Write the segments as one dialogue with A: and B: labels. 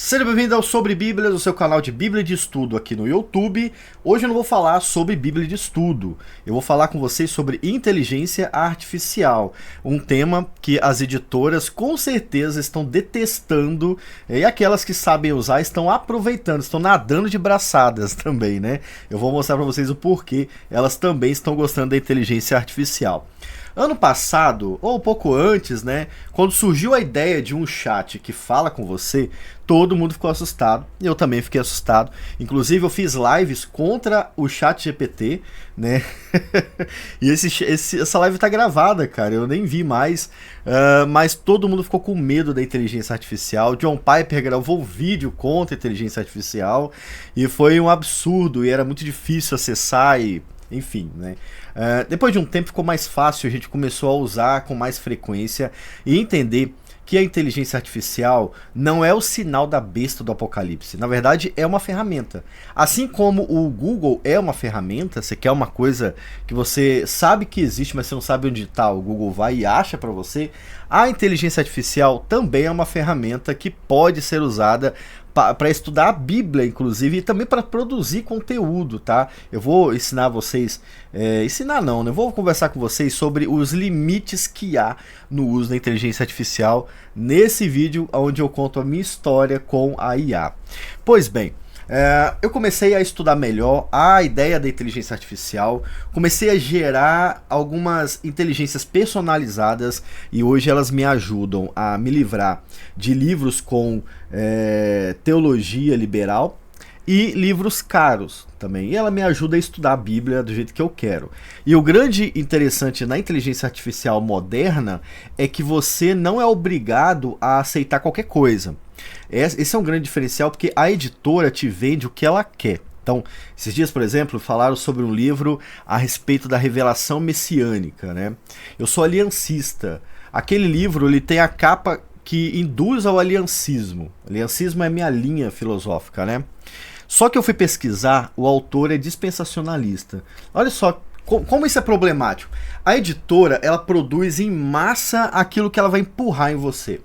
A: Seja bem-vindo ao Sobre Bíblia, do seu canal de Bíblia de Estudo aqui no YouTube. Hoje eu não vou falar sobre Bíblia de Estudo, eu vou falar com vocês sobre inteligência artificial, um tema que as editoras com certeza estão detestando e aquelas que sabem usar estão aproveitando, estão nadando de braçadas também, né? Eu vou mostrar para vocês o porquê elas também estão gostando da inteligência artificial. Ano passado, ou um pouco antes, né, quando surgiu a ideia de um chat que fala com você, todo mundo ficou assustado, e eu também fiquei assustado. Inclusive eu fiz lives contra o ChatGPT, né, e essa live tá gravada, cara, eu nem vi mais, mas todo mundo ficou com medo da inteligência artificial. John Piper gravou um vídeo contra a inteligência artificial, e foi um absurdo, e era muito difícil acessar e... Enfim, né? Depois de um tempo ficou mais fácil, a gente começou a usar com mais frequência e entender que a inteligência artificial não é o sinal da besta do apocalipse. Na verdade, é uma ferramenta. Assim como o Google é uma ferramenta, você quer uma coisa que você sabe que existe, mas você não sabe onde está, o Google vai e acha para você, a inteligência artificial também é uma ferramenta que pode ser usada para estudar a Bíblia, inclusive, e também para produzir conteúdo, tá? Eu vou ensinar vocês, ensinar não, né? Eu vou conversar com vocês sobre os limites que há no uso da inteligência artificial nesse vídeo, onde eu conto a minha história com a IA. Pois bem, eu comecei a estudar melhor a ideia da inteligência artificial, comecei a gerar algumas inteligências personalizadas e hoje elas me ajudam a me livrar de livros com teologia liberal e livros caros também. E ela me ajuda a estudar a Bíblia do jeito que eu quero. E o grande interessante na inteligência artificial moderna é que você não é obrigado a aceitar qualquer coisa. Esse é um grande diferencial porque a editora te vende o que ela quer. Então, esses dias, por exemplo, falaram sobre um livro a respeito da revelação messiânica, né? Eu sou aliancista. Aquele livro ele tem a capa que induz ao aliancismo. Aliancismo é minha linha filosófica, né? Só que eu fui pesquisar, o autor é dispensacionalista. Olha só como isso é problemático. A editora, ela produz em massa aquilo que ela vai empurrar em você.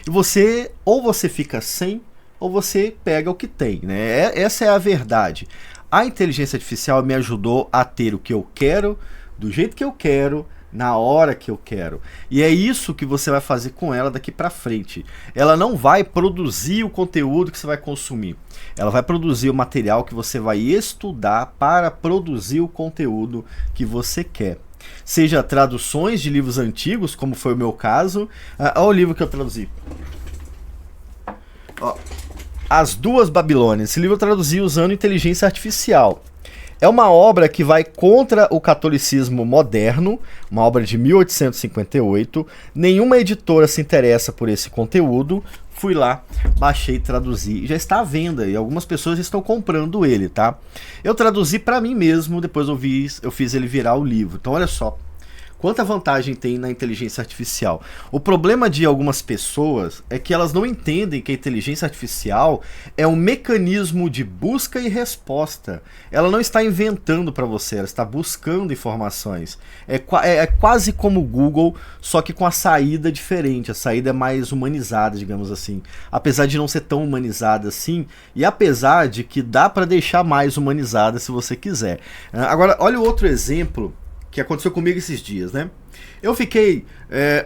A: E você, ou você fica sem, ou você pega o que tem, né? Essa é a verdade. A inteligência artificial me ajudou a ter o que eu quero, do jeito que eu quero, na hora que eu quero. E é isso que você vai fazer com ela daqui pra frente. Ela não vai produzir o conteúdo que você vai consumir. Ela vai produzir o material que você vai estudar para produzir o conteúdo que você quer. Seja traduções de livros antigos, como foi o meu caso. Olha o livro que eu traduzi. As Duas Babilônias. Esse livro eu traduzi usando inteligência artificial. É uma obra que vai contra o catolicismo moderno, uma obra de 1858. Nenhuma editora se interessa por esse conteúdo. Fui lá, baixei e traduzi. Já está à venda e algumas pessoas estão comprando ele, tá? Eu traduzi para mim mesmo, depois eu fiz ele virar o livro. Então olha só, quanta vantagem tem na inteligência artificial. O problema de algumas pessoas é que elas não entendem que a inteligência artificial é um mecanismo de busca e resposta. Ela não está inventando para você, ela está buscando informações. É quase como o Google, só que com a saída diferente. A saída é mais humanizada, digamos assim. Apesar de não ser tão humanizada assim, e apesar de que dá para deixar mais humanizada se você quiser. Agora, olha o outro exemplo que aconteceu comigo esses dias, né? Eu fiquei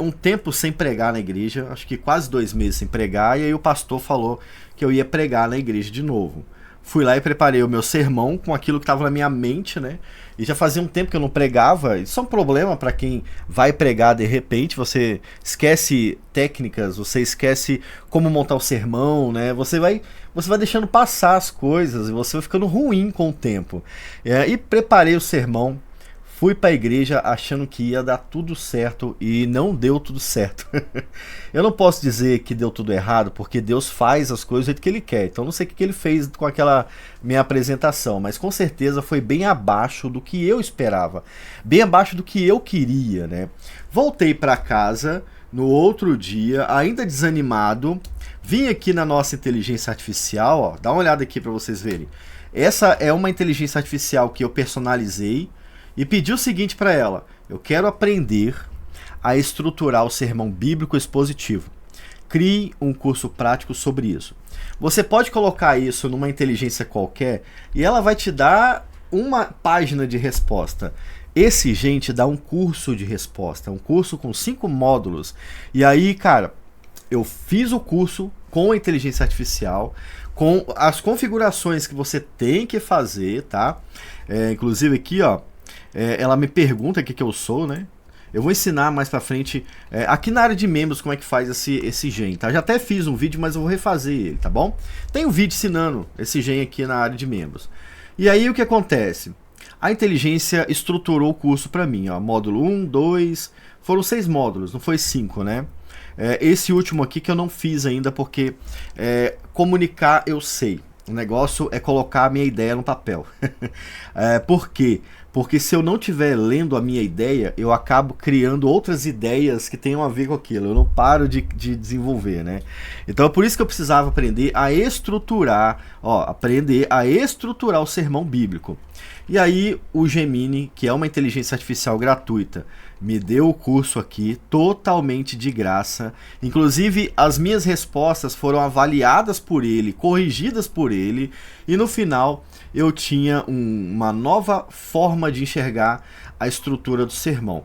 A: um tempo sem pregar na igreja, acho que quase 2 meses sem pregar, e aí o pastor falou que eu ia pregar na igreja de novo. Fui lá e preparei o meu sermão com aquilo que estava na minha mente, né? E já fazia um tempo que eu não pregava. Isso é um problema para quem vai pregar de repente. Você esquece técnicas, você esquece como montar o sermão, né? Você vai deixando passar as coisas e você vai ficando ruim com o tempo. E preparei o sermão. Fui para a igreja achando que ia dar tudo certo e não deu tudo certo. Eu não posso dizer que deu tudo errado, porque Deus faz as coisas do jeito que Ele quer. Então não sei o que Ele fez com aquela minha apresentação, mas com certeza foi bem abaixo do que eu esperava. Bem abaixo do que eu queria, né? Voltei para casa no outro dia, ainda desanimado. Vim aqui na nossa inteligência artificial, ó, dá uma olhada aqui para vocês verem. Essa é uma inteligência artificial que eu personalizei. E pedi o seguinte para ela: eu quero aprender a estruturar o sermão bíblico expositivo. crie um curso prático sobre isso. Você pode colocar isso numa inteligência qualquer e ela vai te dar uma página de resposta. Esse gente dá um curso de resposta, um curso com 5 módulos. E aí, cara, eu fiz o curso com a inteligência artificial, com as configurações que você tem que fazer, tá? Inclusive aqui, ó, ela me pergunta o que eu sou, né? Eu vou ensinar mais pra frente, aqui na área de membros, como é que faz esse gen, tá? Já até fiz um vídeo, mas eu vou refazer ele, tá bom? Tem um vídeo ensinando esse gen aqui na área de membros. E aí o que acontece? A inteligência estruturou o curso pra mim, ó, módulo 1, 2, foram 6 módulos, não foi 5, né? Esse último aqui que eu não fiz ainda, porque comunicar eu sei. O negócio é colocar a minha ideia no papel. Por quê? Porque se eu não estiver lendo a minha ideia, eu acabo criando outras ideias que tenham a ver com aquilo. Eu não paro de desenvolver, né? Então é por isso que eu precisava aprender a estruturar, aprender a estruturar o sermão bíblico. E aí o Gemini, que é uma inteligência artificial gratuita, me deu o curso aqui totalmente de graça. Inclusive as minhas respostas foram avaliadas por ele, corrigidas por ele, e no final eu tinha uma nova forma de enxergar a estrutura do sermão.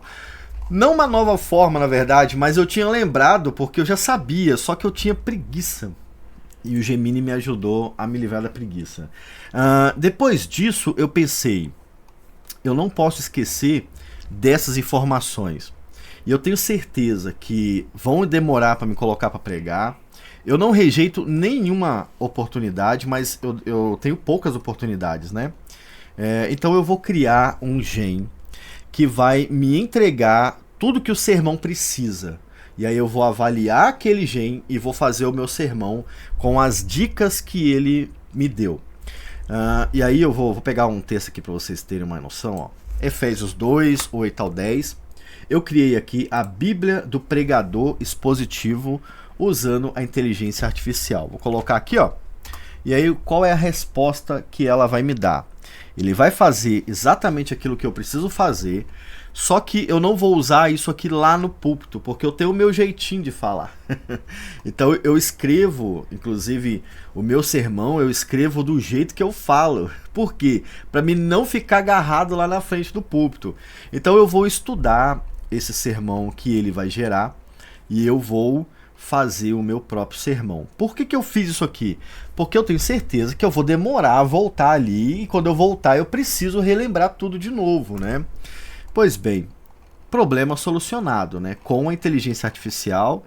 A: Não uma nova forma, na verdade, mas eu tinha lembrado porque eu já sabia, só que eu tinha preguiça. E o Gemini me ajudou a me livrar da preguiça. Depois disso, eu pensei, eu não posso esquecer dessas informações. E eu tenho certeza que vão demorar para me colocar para pregar. Eu não rejeito nenhuma oportunidade, mas eu tenho poucas oportunidades, né? Então eu vou criar um gen que vai me entregar tudo que o sermão precisa. E aí eu vou avaliar aquele gen e vou fazer o meu sermão com as dicas que ele me deu. E aí eu vou pegar um texto aqui para vocês terem uma noção, ó. Efésios 2, 8 ao 10. Eu criei aqui a Bíblia do Pregador Expositivo usando a inteligência artificial. Vou colocar aqui, ó. E aí qual é a resposta que ela vai me dar? Ele vai fazer exatamente aquilo que eu preciso fazer, só que eu não vou usar isso aqui lá no púlpito, porque eu tenho o meu jeitinho de falar. Então eu escrevo, inclusive o meu sermão, eu escrevo do jeito que eu falo. Por quê? Para mim não ficar agarrado lá na frente do púlpito. Então eu vou estudar esse sermão que ele vai gerar e eu vou fazer o meu próprio sermão. Por que eu fiz isso aqui? Porque eu tenho certeza que eu vou demorar a voltar ali e quando eu voltar eu preciso relembrar tudo de novo, né? Pois bem, problema solucionado, né? Com a inteligência artificial,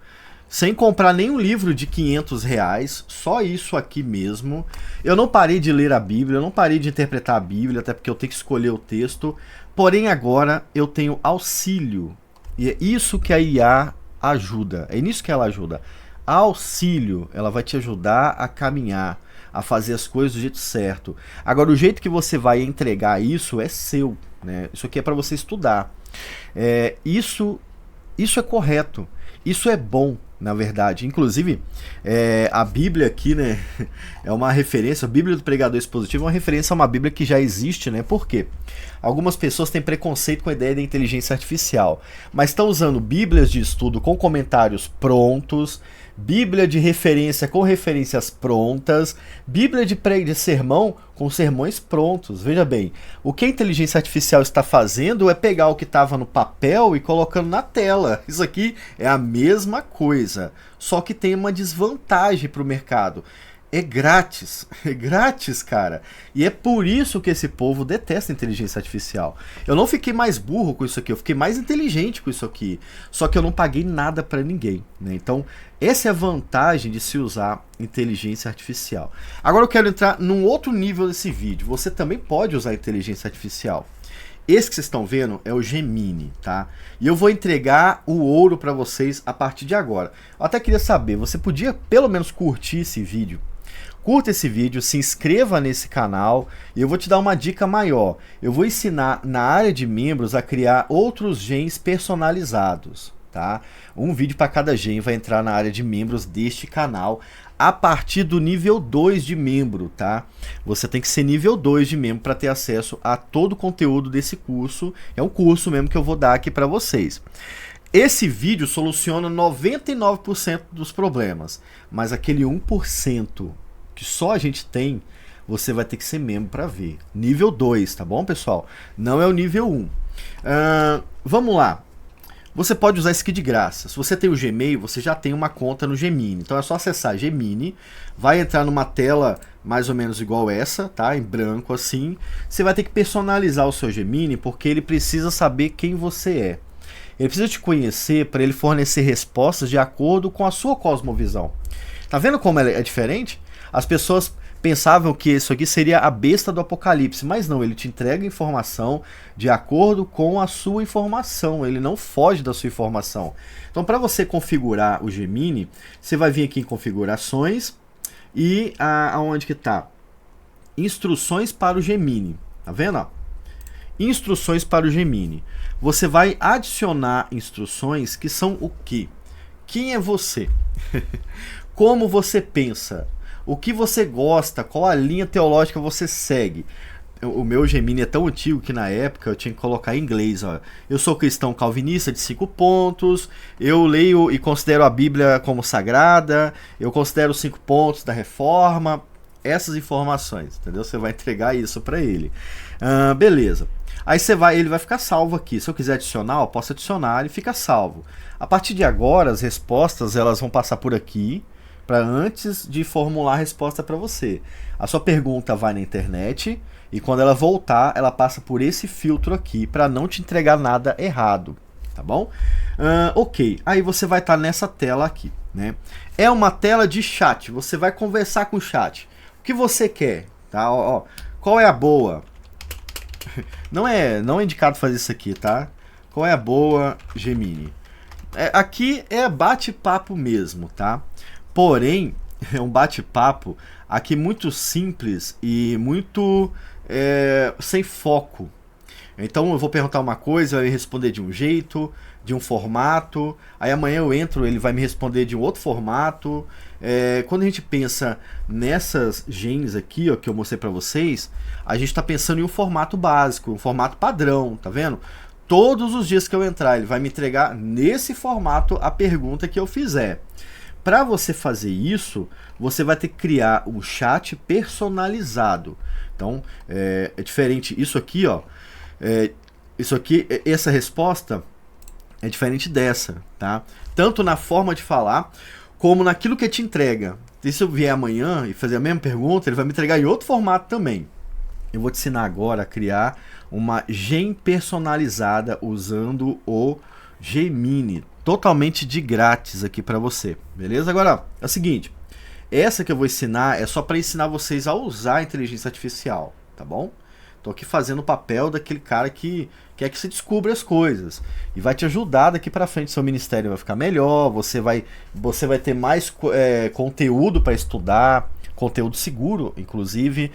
A: sem comprar nenhum livro de R$500, só isso aqui mesmo. Eu não parei de ler a Bíblia, eu não parei de interpretar a Bíblia, até porque eu tenho que escolher o texto. Porém agora eu tenho auxílio. E é isso que a IA ajuda, é nisso que ela ajuda. Auxílio, ela vai te ajudar a caminhar, a fazer as coisas do jeito certo. Agora, o jeito que você vai entregar isso é seu, né? Isso aqui é para você estudar. Isso é correto, isso é bom, na verdade. Inclusive, a Bíblia aqui, né, é uma referência, a Bíblia do Pregador Expositivo é uma referência a uma Bíblia que já existe, né? Por quê? Algumas pessoas têm preconceito com a ideia da inteligência artificial, mas estão usando bíblias de estudo com comentários prontos, Bíblia de referência com referências prontas, Bíblia de sermão com sermões prontos. Veja bem, o que a inteligência artificial está fazendo é pegar o que estava no papel e colocando na tela. Isso aqui é a mesma coisa, só que tem uma desvantagem para o mercado. É grátis, cara. E é por isso que esse povo detesta a inteligência artificial. Eu não fiquei mais burro com isso aqui, eu fiquei mais inteligente com isso aqui. Só que eu não paguei nada para ninguém, né? Então, essa é a vantagem de se usar inteligência artificial. Agora eu quero entrar num outro nível desse vídeo. Você também pode usar inteligência artificial. Esse que vocês estão vendo é o Gemini, tá? E eu vou entregar o ouro para vocês a partir de agora. Eu até queria saber, você podia pelo menos curtir esse vídeo? Curta esse vídeo, se inscreva nesse canal e eu vou te dar uma dica maior. Eu vou ensinar na área de membros a criar outros gens personalizados, tá? Um vídeo para cada gen vai entrar na área de membros deste canal a partir do nível 2 de membro, tá? Você tem que ser nível 2 de membro para ter acesso a todo o conteúdo desse curso. É um curso mesmo que eu vou dar aqui para vocês. Esse vídeo soluciona 99% dos problemas, mas aquele 1% que só a gente tem, você vai ter que ser membro para ver. Nível 2, tá bom, pessoal? Não é o nível 1. Vamos lá. Você pode usar isso aqui de graça. Se você tem o Gmail, você já tem uma conta no Gemini. Então é só acessar Gemini, vai entrar numa tela mais ou menos igual essa, tá? Em branco assim. Você vai ter que personalizar o seu Gemini, porque ele precisa saber quem você é. Ele precisa te conhecer para ele fornecer respostas de acordo com a sua cosmovisão. Tá vendo como é diferente? As pessoas pensavam que isso aqui seria a besta do apocalipse, mas não, ele te entrega informação de acordo com a sua informação, ele não foge da sua informação. Então, para você configurar o Gemini, você vai vir aqui em configurações e aonde que tá? Instruções para o Gemini, tá vendo? Ó? Instruções para o Gemini. Você vai adicionar instruções que são o quê? Quem é você? Como você pensa? O que você gosta? Qual a linha teológica você segue? O meu Gemini é tão antigo que na época eu tinha que colocar em inglês. Ó. Eu sou cristão calvinista de 5 pontos, eu leio e considero a Bíblia como sagrada, eu considero os 5 pontos da reforma, essas informações, entendeu? Você vai entregar isso para ele. Beleza. Aí ele vai ficar salvo aqui. Se eu quiser adicionar, eu posso adicionar e fica salvo. A partir de agora, as respostas elas vão passar por aqui, para antes de formular a resposta para você. A sua pergunta vai na internet e quando ela voltar, ela passa por esse filtro aqui para não te entregar nada errado, tá bom? Ok, aí você vai estar nessa tela aqui, né? É uma tela de chat, você vai conversar com o chat. O que você quer, tá? Ó, qual é a boa? Não é indicado fazer isso aqui, tá? Qual é a boa, Gemini? Aqui é bate-papo mesmo, tá? Porém, é um bate-papo aqui muito simples e muito sem foco. Então eu vou perguntar uma coisa, ele vai responder de um jeito, de um formato. Aí amanhã eu entro, ele vai me responder de um outro formato. Quando a gente pensa nessas genes aqui, ó, que eu mostrei para vocês, a gente está pensando em um formato básico, um formato padrão, tá vendo? Todos os dias que eu entrar, ele vai me entregar nesse formato a pergunta que eu fizer. Para você fazer isso, você vai ter que criar um chat personalizado. Então, é diferente. Isso aqui, ó, essa resposta é diferente dessa, tá? Tanto na forma de falar, como naquilo que te entrega. E se eu vier amanhã e fazer a mesma pergunta, ele vai me entregar em outro formato também. Eu vou te ensinar agora a criar uma gen personalizada usando o Gemini. Totalmente de grátis aqui para você, beleza? Agora, é o seguinte, essa que eu vou ensinar é só para ensinar vocês a usar a inteligência artificial, tá bom? Tô aqui fazendo o papel daquele cara que quer que você descubra as coisas e vai te ajudar daqui para frente, seu ministério vai ficar melhor, você vai ter mais conteúdo para estudar, conteúdo seguro, inclusive,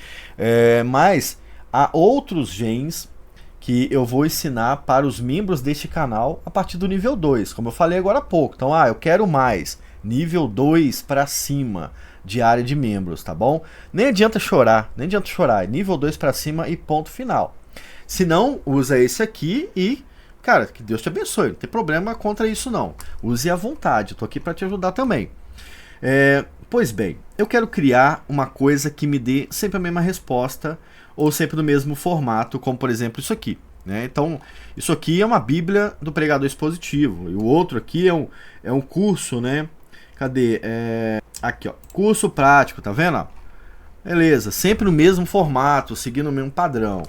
A: mas há outros gens que eu vou ensinar para os membros deste canal a partir do nível 2, como eu falei agora há pouco. Então, eu quero mais, nível 2 para cima de área de membros, tá bom? Nem adianta chorar, é nível 2 para cima e ponto final. Se não, usa esse aqui e, cara, que Deus te abençoe, não tem problema contra isso não. Use à vontade, eu tô aqui para te ajudar também. Pois bem, eu quero criar uma coisa que me dê sempre a mesma resposta, ou sempre no mesmo formato, como por exemplo isso aqui, né? Então, isso aqui é uma Bíblia do Pregador Expositivo, e o outro aqui é um curso, né? Cadê? Aqui, ó, curso prático, tá vendo? Beleza, sempre no mesmo formato, seguindo o mesmo padrão.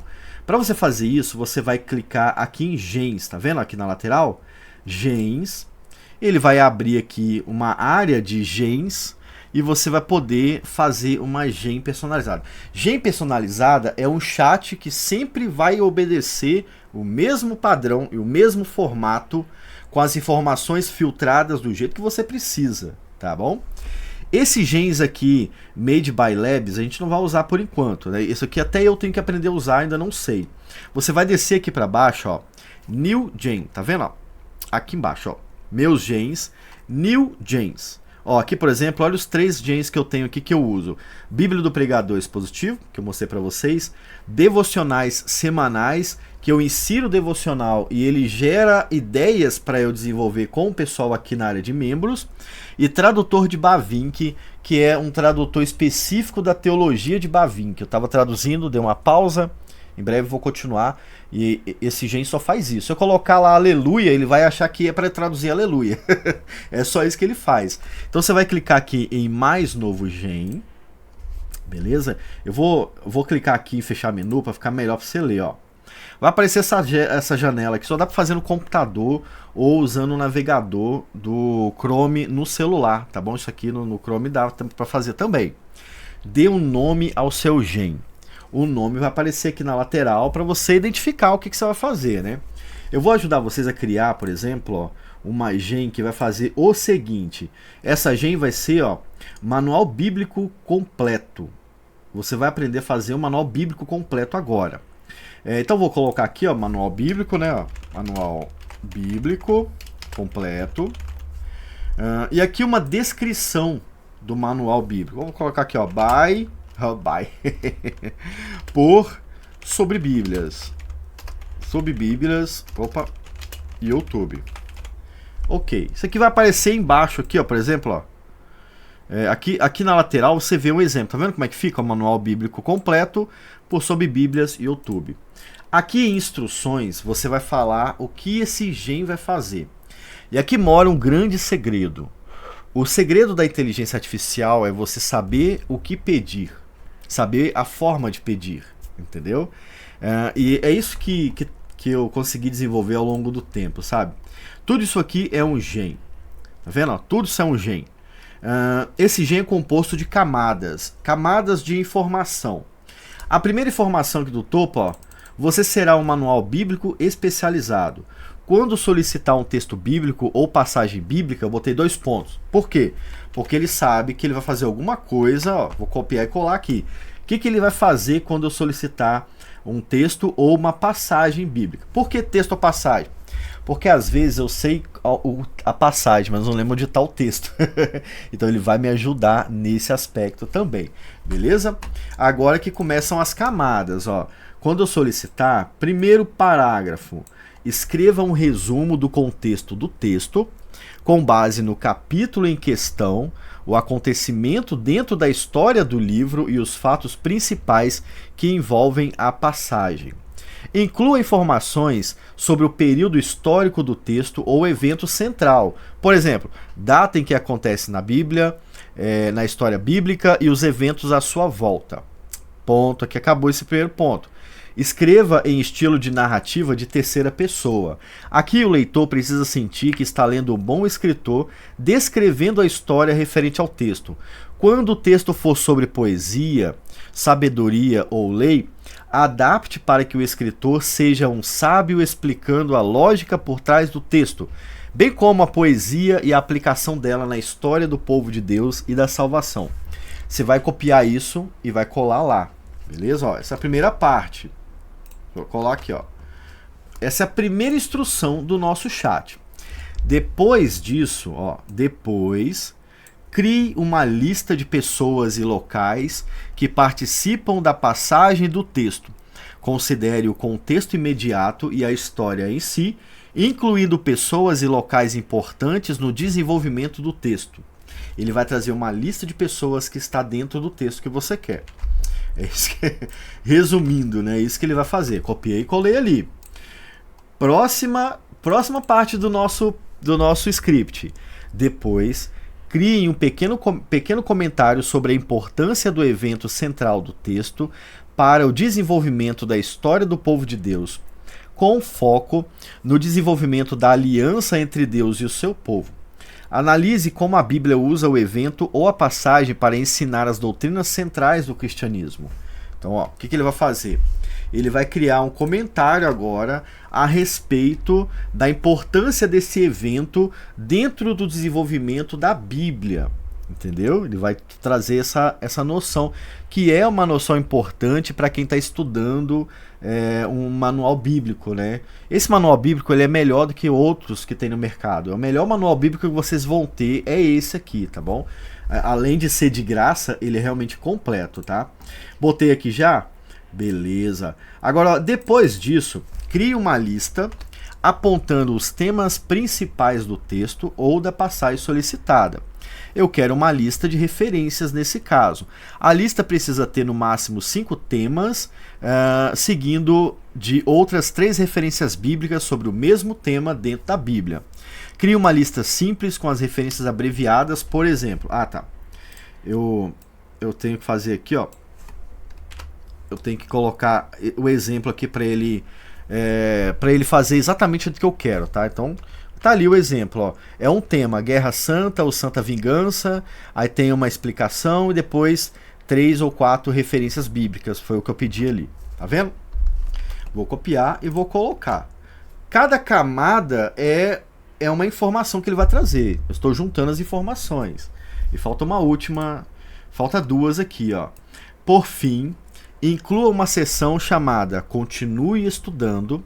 A: Para você fazer isso, você vai clicar aqui em Gens, tá vendo aqui na lateral? Gens, ele vai abrir aqui uma área de Gens, e você vai poder fazer uma gen personalizada. Gen personalizada é um chat que sempre vai obedecer o mesmo padrão e o mesmo formato, com as informações filtradas do jeito que você precisa, tá bom? Esses gens aqui, Made by Labs, a gente não vai usar por enquanto, né? Isso aqui até eu tenho que aprender a usar, ainda não sei. Você vai descer aqui para baixo, ó, New Gen, tá vendo? Ó? Aqui embaixo, ó, meus gens, New Gens. Ó, aqui, por exemplo, olha os 3 gens que eu tenho aqui que eu uso. Bíblia do Pregador Expositivo, que eu mostrei para vocês. Devocionais semanais, que eu insiro o devocional e ele gera ideias para eu desenvolver com o pessoal aqui na área de membros. E tradutor de Bavinck, que é um tradutor específico da teologia de Bavinck. Eu estava traduzindo, dei uma pausa, em breve vou continuar. E esse gen só faz isso. Se eu colocar lá aleluia, ele vai achar que é para traduzir aleluia. É só isso que ele faz. Então você vai clicar aqui em mais novo gen. Beleza? Eu vou clicar aqui em fechar menu para ficar melhor para você ler, ó. Vai aparecer essa janela que só dá para fazer no computador ou usando o navegador do Chrome no celular, tá bom? Isso aqui no Chrome dá para fazer também. Dê um nome ao seu gen. O nome vai aparecer aqui na lateral para você identificar o que você vai fazer, né? Eu vou ajudar vocês a criar, por exemplo, ó, uma gen que vai fazer o seguinte. Essa gen vai ser, ó, manual bíblico completo. Você vai aprender a fazer um manual bíblico completo agora. Então vou colocar aqui, ó, manual bíblico, né? Ó, manual bíblico completo. E aqui uma descrição do manual bíblico. Vou colocar aqui, ó, sobre Bíblias. Sobre Bíblias. Opa. YouTube. Ok. Isso aqui vai aparecer embaixo aqui, ó, por exemplo, ó. Aqui na lateral você vê um exemplo. Tá vendo como é que fica o manual bíblico completo por Sobre Bíblias YouTube. Aqui em instruções você vai falar o que esse gen vai fazer. E aqui mora um grande segredo. O segredo da inteligência artificial é você saber o que pedir. Saber a forma de pedir. Entendeu? E é isso que eu consegui desenvolver ao longo do tempo, sabe? Tudo isso aqui é um gen. Tá vendo? Tudo isso é um gen. Esse gen é composto de camadas. Camadas de informação. A primeira informação aqui do topo, ó, você será um manual bíblico especializado. Quando solicitar um texto bíblico ou passagem bíblica, eu botei 2 pontos. Por quê? Porque ele sabe que ele vai fazer alguma coisa, ó, vou copiar e colar aqui. O que ele vai fazer quando eu solicitar um texto ou uma passagem bíblica? Por que texto ou passagem? Porque às vezes eu sei a passagem, mas não lembro onde está o texto. Então ele vai me ajudar nesse aspecto também. Beleza? Agora que começam as camadas, ó. Quando eu solicitar, primeiro parágrafo, escreva um resumo do contexto do texto, com base no capítulo em questão, o acontecimento dentro da história do livro e os fatos principais que envolvem a passagem. Inclua informações sobre o período histórico do texto ou evento central. Por exemplo, data em que acontece na Bíblia, na história bíblica e os eventos à sua volta. Ponto, aqui acabou esse primeiro ponto. Escreva em estilo de narrativa de terceira pessoa. Aqui o leitor precisa sentir que está lendo um bom escritor descrevendo a história referente ao texto. Quando o texto for sobre poesia, sabedoria ou lei, adapte para que o escritor seja um sábio explicando a lógica por trás do texto, bem como a poesia e a aplicação dela na história do povo de Deus e da salvação. Você vai copiar isso e vai colar lá. Beleza? Ó, essa é a primeira parte. Vou colar aqui, ó. Essa é a primeira instrução do nosso chat. Depois disso, ó, crie uma lista de pessoas e locais que participam da passagem do texto. Considere o contexto imediato e a história em si, incluindo pessoas e locais importantes no desenvolvimento do texto. Ele vai trazer uma lista de pessoas que está dentro do texto que você quer. Resumindo, né? É isso que ele vai fazer. Copiei e colei ali. Próxima parte do nosso script. Depois, crie um pequeno comentário sobre a importância do evento central do texto para o desenvolvimento da história do povo de Deus, com foco no desenvolvimento da aliança entre Deus e o seu povo. Analise como a Bíblia usa o evento ou a passagem para ensinar as doutrinas centrais do cristianismo. Então, ó, o que ele vai fazer? Ele vai criar um comentário agora a respeito da importância desse evento dentro do desenvolvimento da Bíblia. Entendeu? Ele vai trazer essa noção, que é uma noção importante para quem está estudando um manual bíblico, né? Esse manual bíblico ele é melhor do que outros que tem no mercado. O melhor manual bíblico que vocês vão ter é esse aqui, tá bom? Além de ser de graça, ele é realmente completo, tá? Botei aqui já? Beleza. Agora, depois disso, crie uma lista apontando os temas principais do texto ou da passagem solicitada. Eu quero uma lista de referências nesse caso. A lista precisa ter no máximo 5 temas, seguindo de outras 3 referências bíblicas sobre o mesmo tema dentro da Bíblia. Crie uma lista simples com as referências abreviadas, por exemplo. Eu tenho que fazer aqui, ó. Eu tenho que colocar o exemplo aqui para ele fazer exatamente o que eu quero, tá? Então, tá ali o exemplo, ó. É um tema, Guerra Santa ou Santa Vingança, aí tem uma explicação e depois 3 ou 4 referências bíblicas, foi o que eu pedi ali, tá vendo? Vou copiar e vou colocar. Cada camada é uma informação que ele vai trazer. Eu estou juntando as informações. E falta uma última, falta 2 aqui, ó. Por fim, inclua uma seção chamada Continue Estudando.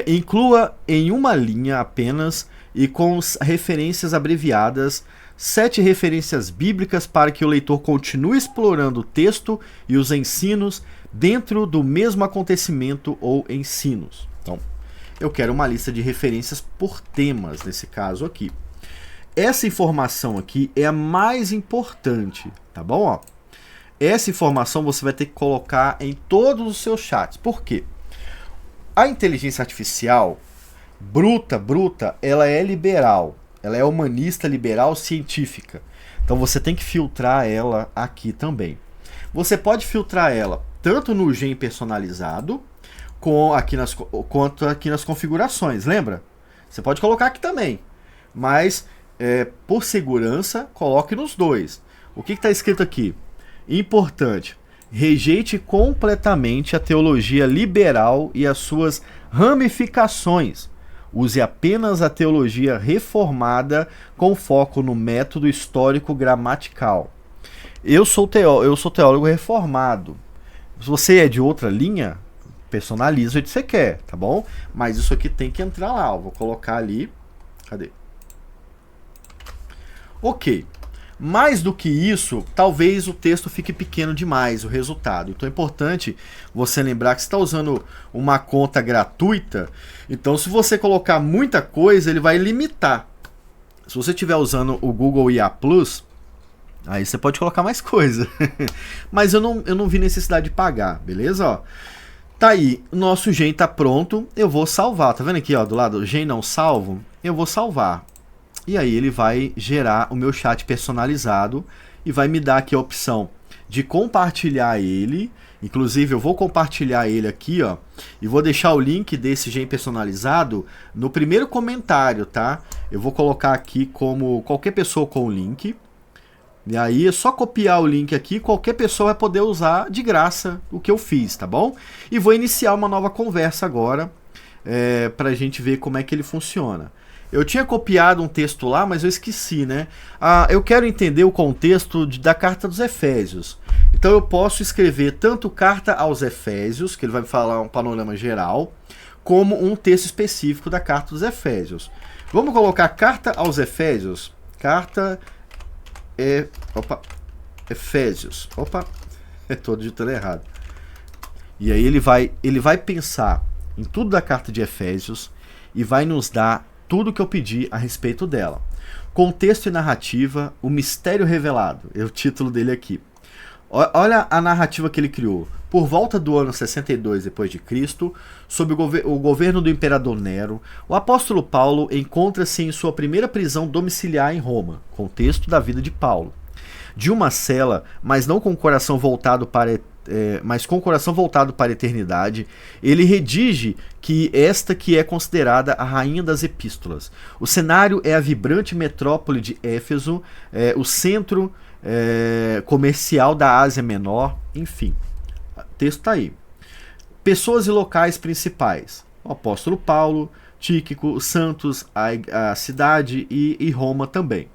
A: Inclua em uma linha apenas e com referências abreviadas 7 referências bíblicas para que o leitor continue explorando o texto e os ensinos dentro do mesmo acontecimento ou ensinos. Então, eu quero uma lista de referências por temas, nesse caso aqui. Essa informação aqui é a mais importante, tá bom? Ó, essa informação você vai ter que colocar em todos os seus chats. Por quê? A inteligência artificial, bruta, ela é liberal. Ela é humanista, liberal, científica. Então você tem que filtrar ela aqui também. Você pode filtrar ela tanto no Gen personalizado, quanto aqui nas configurações, lembra? Você pode colocar aqui também. Mas, por segurança, coloque nos dois. O que está escrito aqui? Importante. Rejeite completamente a teologia liberal e as suas ramificações. Use apenas a teologia reformada com foco no método histórico gramatical. Eu sou teólogo reformado. Se você é de outra linha, personaliza o que você quer, tá bom? Mas isso aqui tem que entrar lá. Eu vou colocar ali. Cadê? Ok. Mais do que isso, talvez o texto fique pequeno demais, o resultado. Então é importante você lembrar que você está usando uma conta gratuita. Então, se você colocar muita coisa, ele vai limitar. Se você estiver usando o Google IA Plus, aí você pode colocar mais coisa. Mas eu não vi necessidade de pagar, beleza? Ó, tá aí, o nosso Gen tá pronto. Eu vou salvar. Tá vendo aqui, ó, do lado, Gen não salvo? Eu vou salvar. E aí ele vai gerar o meu chat personalizado e vai me dar aqui a opção de compartilhar ele. Inclusive eu vou compartilhar ele aqui, ó, e vou deixar o link desse Gen personalizado no primeiro comentário, tá? Eu vou colocar aqui como qualquer pessoa com o link. E aí é só copiar o link aqui, qualquer pessoa vai poder usar de graça o que eu fiz, tá bom? E vou iniciar uma nova conversa agora, pra gente ver como é que ele funciona. Eu tinha copiado um texto lá, mas eu esqueci, né? Eu quero entender o contexto da carta dos Efésios. Então eu posso escrever tanto carta aos Efésios, que ele vai me falar um panorama geral, como um texto específico da carta dos Efésios. Vamos colocar carta aos Efésios. Carta Efésios. Opa, estou digitando errado. E aí ele vai pensar em tudo da carta de Efésios e vai nos dar tudo que eu pedi a respeito dela. Contexto e narrativa, o mistério revelado, é o título dele aqui. Olha a narrativa que ele criou. Por volta do ano 62 d.C., sob o governo do imperador Nero, o apóstolo Paulo encontra-se em sua primeira prisão domiciliar em Roma, contexto da vida de Paulo. De uma cela, mas com o coração voltado para a eternidade, ele redige esta que é considerada a rainha das epístolas. O cenário é a vibrante metrópole de Éfeso, o centro comercial da Ásia Menor, enfim. O texto está aí. Pessoas e locais principais: o apóstolo Paulo, Tíquico, Santos, a cidade e Roma também.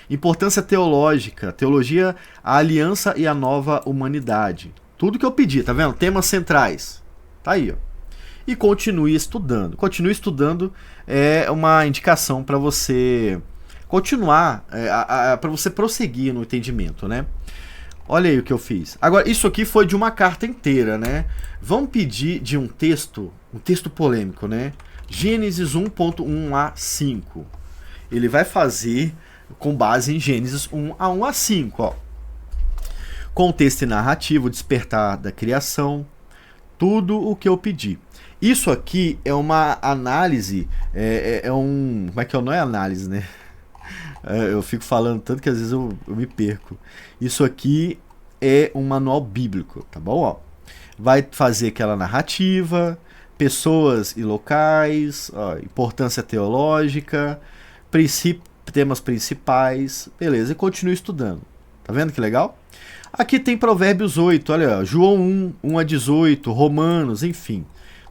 A: Importância teológica, teologia, a aliança e a nova humanidade. Tudo que eu pedi, tá vendo? Temas centrais. Tá aí, ó. E continue estudando. Continue estudando é uma indicação para você continuar, para você prosseguir no entendimento, né? Olha aí o que eu fiz. Agora, isso aqui foi de uma carta inteira, né? Vamos pedir de um texto polêmico, né? Gênesis 1.1 a 5. Ele vai fazer com base em Gênesis 1 a 1 a 5, ó. Contexto e narrativo, despertar da criação, tudo o que eu pedi. Isso aqui é uma análise, como é que é? Não é análise, né? Eu fico falando tanto que às vezes eu me perco. Isso aqui é um manual bíblico, tá bom? Ó, vai fazer aquela narrativa, pessoas e locais, ó, importância teológica, temas principais, beleza, e continue estudando. Tá vendo que legal? Aqui tem Provérbios 8, olha, João 1 a 18, Romanos, enfim.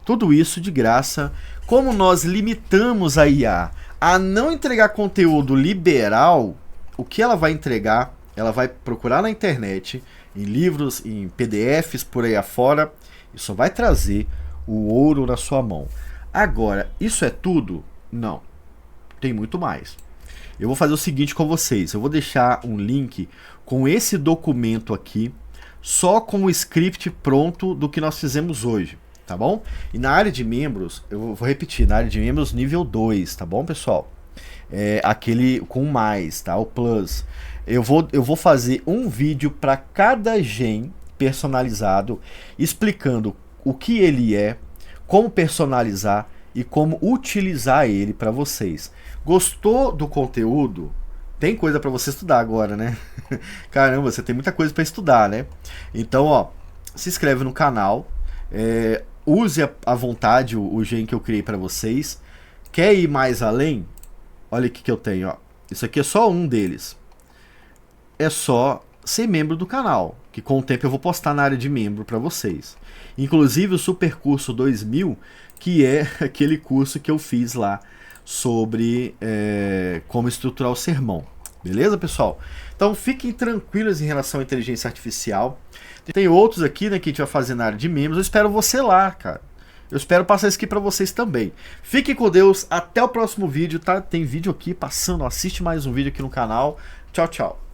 A: Tudo isso de graça. Como nós limitamos a IA a não entregar conteúdo liberal, o que ela vai entregar? Ela vai procurar na internet, em livros, em PDFs, por aí afora, e só vai trazer o ouro na sua mão. Agora, isso é tudo? Não. Tem muito mais. Eu vou fazer o seguinte com vocês. Eu vou deixar um link com esse documento aqui, só com o script pronto do que nós fizemos hoje, tá bom? E na área de membros, eu vou repetir, na área de membros nível 2, tá bom, pessoal? É aquele com mais, tá? O Plus. Eu vou fazer um vídeo para cada gen personalizado, explicando o que ele é, como personalizar e como utilizar ele para vocês. Gostou do conteúdo? Tem coisa para você estudar agora, né? Caramba, você tem muita coisa para estudar, né? Então, ó, se inscreve no canal, use à vontade o gen que eu criei para vocês. Quer ir mais além? Olha o que eu tenho, ó. Isso aqui é só um deles. É só ser membro do canal, que com o tempo eu vou postar na área de membro para vocês. Inclusive o Super Curso 2000, que é aquele curso que eu fiz lá sobre como estruturar o sermão. Beleza, pessoal? Então fiquem tranquilos em relação à inteligência artificial. Tem outros aqui, né, que a gente vai fazer na área de membros. Eu espero você lá, cara. Eu espero passar isso aqui para vocês também. Fiquem com Deus. Até o próximo vídeo, tá? Tem vídeo aqui passando. Assiste mais um vídeo aqui no canal. Tchau, tchau.